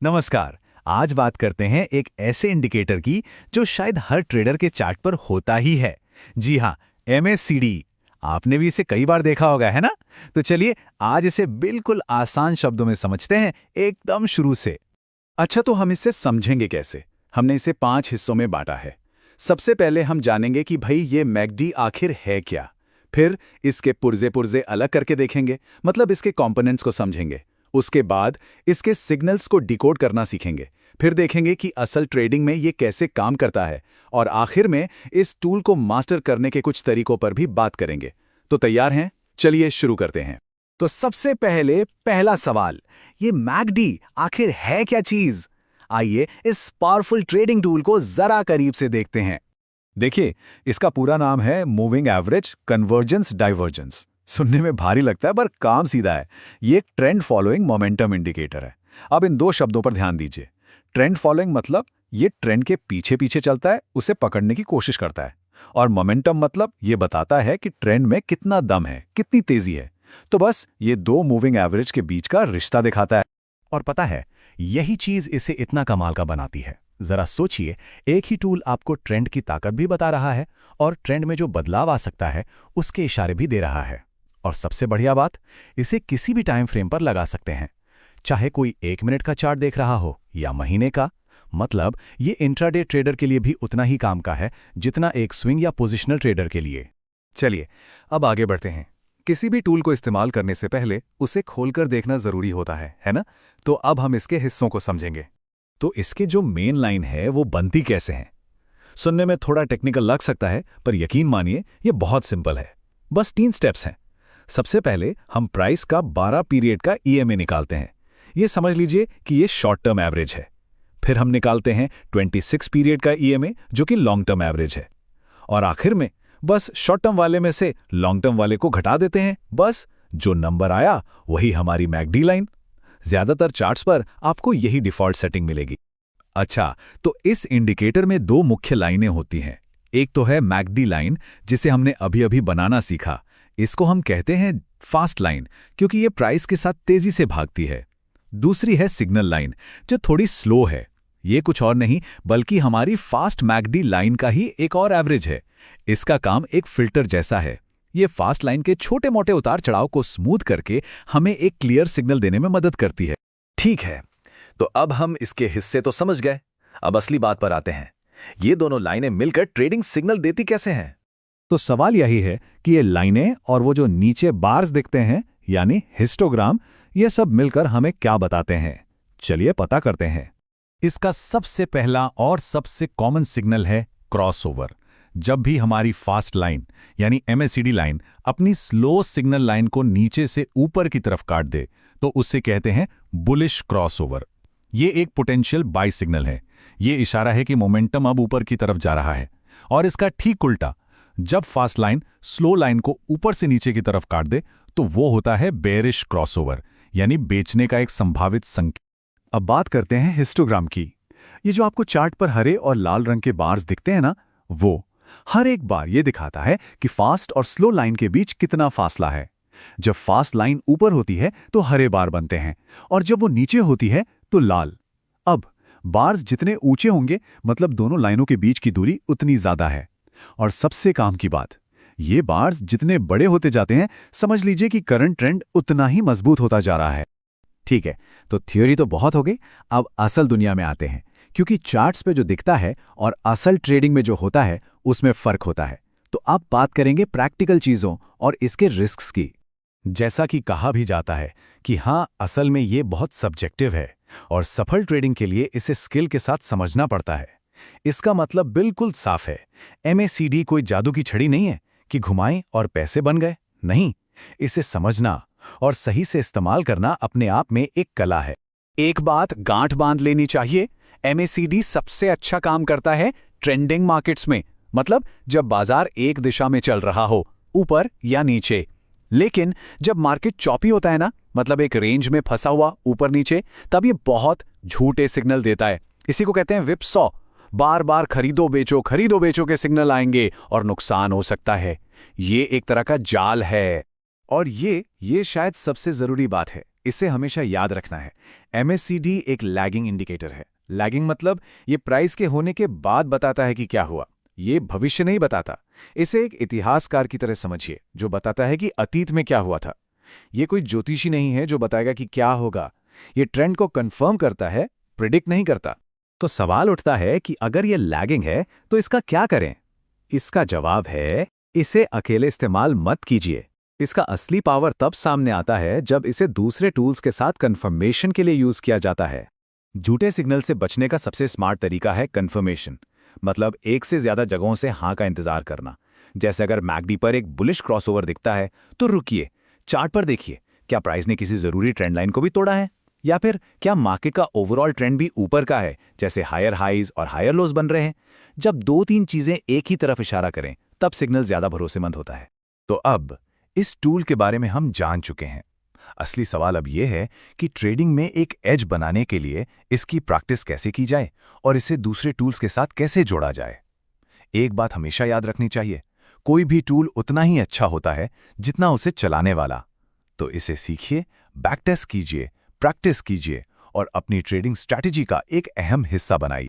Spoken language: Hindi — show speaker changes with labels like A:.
A: नमस्कार। आज बात करते हैं एक ऐसे इंडिकेटर की जो शायद हर ट्रेडर के चार्ट पर होता ही है। जी हाँ, MACD। आपने भी इसे कई बार देखा होगा, है ना? तो चलिए आज इसे बिल्कुल आसान शब्दों में समझते हैं, एकदम शुरू से। अच्छा, तो हम इसे समझेंगे कैसे? हमने इसे 5 हिस्सों में बांटा है। सबसे पहले हम जानेंगे कि भाई ये मैकडी आखिर है क्या। फिर इसके पुर्जे पुर्जे अलग करके देखेंगे, मतलब इसके कंपोनेंट्स को समझेंगे। उसके बाद इसके सिग्नल्स को डिकोड करना सीखेंगे। फिर देखेंगे कि असल ट्रेडिंग में ये कैसे काम करता है। और आखिर में इस टूल को मास्टर करने के कुछ तरीकों पर भी बात करेंगे। तो तैयार हैं? चलिए शुरू करते हैं। तो सबसे पहले पहला सवाल, ये मैकडी आखिर है क्या चीज? आइए इस पावरफुल ट्रेडिंग टूल को जरा करीब से देखते हैं। देखिए, इसका पूरा नाम है मूविंग एवरेज कन्वर्जेंस डाइवर्जेंस। सुनने में भारी लगता है पर काम सीधा है। ये एक ट्रेंड फॉलोइंग मोमेंटम इंडिकेटर है। अब इन दो शब्दों पर ध्यान दीजिए। ट्रेंड फॉलोइंग मतलब ये ट्रेंड के पीछे पीछे चलता है, उसे पकड़ने की कोशिश करता है। और मोमेंटम मतलब ये बताता है कि ट्रेंड में कितना दम है, कितनी तेजी है। तो बस ये दो मूविंग एवरेज के बीच का रिश्ता दिखाता है। और पता है, यही चीज इसे इतना कमाल का बनाती है। जरा सोचिए, एक ही टूल आपको ट्रेंड की ताकत भी बता रहा है और ट्रेंड में जो बदलाव आ सकता है उसके इशारे भी दे रहा है। और सबसे बढ़िया बात, इसे किसी भी टाइम फ्रेम पर लगा सकते हैं, चाहे कोई 1 मिनट का चार्ट देख रहा हो या महीने का। मतलब ये इंट्राडे ट्रेडर के लिए भी उतना ही काम का है जितना एक स्विंग या पोजिशनल ट्रेडर के लिए। चलिए अब आगे बढ़ते हैं। किसी भी टूल को इस्तेमाल करने से पहले उसे खोलकर देखना जरूरी होता है ना? तो अब हम इसके हिस्सों को समझेंगे। तो इसके जो मेन लाइन है वो बनती कैसे है? सुनने में थोड़ा टेक्निकल लग सकता है, पर यकीन मानिए ये बहुत सिंपल है। बस 3 स्टेप्स हैं। सबसे पहले हम प्राइस का 12 पीरियड का EMA निकालते हैं। ये समझ लीजिए कि ये शॉर्ट टर्म एवरेज है। फिर हम निकालते हैं 26 पीरियड का EMA, जो कि लॉन्ग टर्म एवरेज है। और आखिर में बस शॉर्ट टर्म वाले में से लॉन्ग टर्म वाले को घटा देते हैं। बस जो नंबर आया वही हमारी मैकडी लाइन। ज्यादातर चार्ट्स पर आपको यही डिफॉल्ट सेटिंग मिलेगी। अच्छा, तो इस इंडिकेटर में 2 मुख्य लाइनें होती हैं। एक तो है मैकडी लाइन, जिसे हमने अभी अभी बनाना सीखा। इसको हम कहते हैं फास्ट लाइन, क्योंकि ये प्राइस के साथ तेजी से भागती है। दूसरी है सिग्नल लाइन, जो थोड़ी स्लो है। ये कुछ और नहीं बल्कि हमारी फास्ट मैकडी लाइन का ही एक और एवरेज है। इसका काम एक फिल्टर जैसा है। ये फास्ट लाइन के छोटे मोटे उतार चढ़ाव को स्मूथ करके हमें एक क्लियर सिग्नल देने में मदद करती है। ठीक है, तो अब हम इसके हिस्से तो समझ गए। अब असली बात पर आते हैं। ये दोनों लाइनें मिलकर ट्रेडिंग सिग्नल देती कैसे हैं? तो सवाल यही है कि ये लाइनें और वो जो नीचे बार्स दिखते हैं, यानी हिस्टोग्राम, ये सब मिलकर हमें क्या बताते हैं? चलिए पता करते हैं। इसका सबसे पहला और सबसे कॉमन सिग्नल है क्रॉसओवर। जब भी हमारी फास्ट लाइन यानी MACD लाइन अपनी स्लो सिग्नल लाइन को नीचे से ऊपर की तरफ काट दे, तो उससे कहते हैं बुलिश क्रॉसओवर। ये एक पोटेंशियल बाय सिग्नल है। ये इशारा है कि मोमेंटम अब ऊपर की तरफ जा रहा है। और इसका ठीक उल्टा, जब फास्ट लाइन स्लो लाइन को ऊपर से नीचे की तरफ काट दे, तो वो होता है बेयरिश क्रॉसओवर, यानी बेचने का एक संभावित संकेत। अब बात करते हैं हिस्टोग्राम की। ये जो आपको चार्ट पर हरे और लाल रंग के बार्स दिखते हैं ना, वो हर एक बार ये दिखाता है कि फास्ट और स्लो लाइन के बीच कितना फासला है। जब फास्ट लाइन ऊपर होती है तो हरे बार बनते हैं, और जब वो नीचे होती है तो लाल। अब बार्स जितने ऊंचे होंगे, मतलब दोनों लाइनों के बीच की दूरी उतनी ज्यादा है। और सबसे काम की बात, ये बार्स जितने बड़े होते जाते हैं, समझ लीजिए कि करंट ट्रेंड उतना ही मजबूत होता जा रहा है। ठीक है, तो थ्योरी तो बहुत हो गई। अब असल दुनिया में आते हैं, क्योंकि चार्ट्स पे जो दिखता है और असल ट्रेडिंग में जो होता है उसमें फर्क होता है। तो अब बात करेंगे प्रैक्टिकल चीजों और इसके रिस्क्स की। जैसा कि कहा भी जाता है कि हाँ, असल में ये बहुत सब्जेक्टिव है और सफल ट्रेडिंग के लिए इसे स्किल के साथ समझना पड़ता है। इसका मतलब बिल्कुल साफ है, MACD कोई जादू की छड़ी नहीं है कि घुमाएं और पैसे बन गए। नहीं, इसे समझना और सही से इस्तेमाल करना अपने आप में एक कला है। एक बात गांठ बांध लेनी चाहिए, MACD सबसे अच्छा काम करता है ट्रेंडिंग मार्केट्स में, मतलब जब बाजार एक दिशा में चल रहा हो, ऊपर या नीचे। लेकिन जब मार्केट चॉपी होता है ना, मतलब एक रेंज में फंसा हुआ ऊपर नीचे, तब ये बहुत झूठे सिग्नल देता है। इसी को कहते हैं विपसॉ। बार बार खरीदो बेचो के सिग्नल आएंगे और नुकसान हो सकता है। ये एक तरह का जाल है। और ये शायद सबसे जरूरी बात है, इसे हमेशा याद रखना है। MACD एक लैगिंग इंडिकेटर है। लैगिंग मतलब ये प्राइस के होने के बाद बताता है कि क्या हुआ, ये भविष्य नहीं बताता। इसे एक इतिहासकार की तरह समझिए, जो बताता है कि अतीत में क्या हुआ था। ये कोई ज्योतिषी नहीं है जो बताएगा कि क्या होगा। ये ट्रेंड को कंफर्म करता है, प्रिडिक्ट नहीं करता। तो सवाल उठता है कि अगर ये लैगिंग है तो इसका क्या करें? इसका जवाब है, इसे अकेले इस्तेमाल मत कीजिए। इसका असली पावर तब सामने आता है जब इसे दूसरे टूल्स के साथ कंफर्मेशन के लिए यूज किया जाता है। झूठे सिग्नल से बचने का सबसे स्मार्ट तरीका है कंफर्मेशन, मतलब एक से ज्यादा जगहों से हाँ का इंतजार करना। जैसे अगर मैकडी पर एक बुलिश क्रॉसओवर दिखता है तो रुकिए, चार्ट पर देखिए, क्या प्राइस ने किसी जरूरी ट्रेंड लाइन को भी तोड़ा है, या फिर क्या मार्केट का ओवरऑल ट्रेंड भी ऊपर का है, जैसे हायर हाइज और हायर लोज बन रहे हैं। जब दो तीन चीजें एक ही तरफ इशारा करें तब सिग्नल ज्यादा भरोसेमंद होता है। तो अब इस टूल के बारे में हम जान चुके हैं। असली सवाल अब यह है कि ट्रेडिंग में एक एज बनाने के लिए इसकी प्रैक्टिस कैसे की जाए और इसे दूसरे टूल्स के साथ कैसे जोड़ा जाए। एक बात हमेशा याद रखनी चाहिए, कोई भी टूल उतना ही अच्छा होता है जितना उसे चलाने वाला। तो इसे सीखिए, बैक टेस्ट कीजिए, प्रैक्टिस कीजिए और अपनी ट्रेडिंग स्ट्रैटेजी का एक अहम हिस्सा बनाइए।